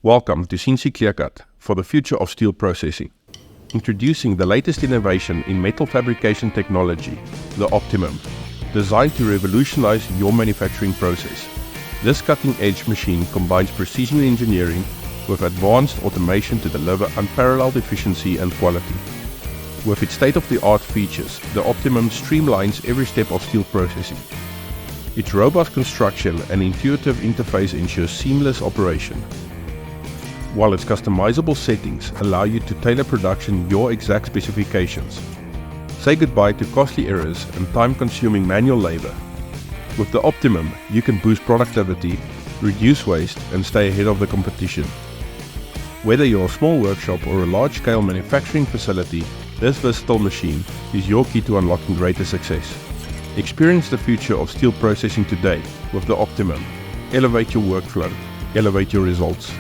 Welcome to CNC ClearCut for the future of steel processing. Introducing the latest innovation in metal fabrication technology, the Optimum, designed to revolutionize your manufacturing process. This cutting-edge machine combines precision engineering with advanced automation to deliver unparalleled efficiency and quality. With its state-of-the-art features, the Optimum streamlines every step of steel processing. Its robust construction and intuitive interface ensures seamless operation, while its customizable settings allow you to tailor production your exact specifications. Say goodbye to costly errors and time-consuming manual labor. With the Optimum, you can boost productivity, reduce waste, and stay ahead of the competition. Whether you're a small workshop or a large-scale manufacturing facility, this versatile machine is your key to unlocking greater success. Experience the future of steel processing today with the Optimum. Elevate your workflow, elevate your results.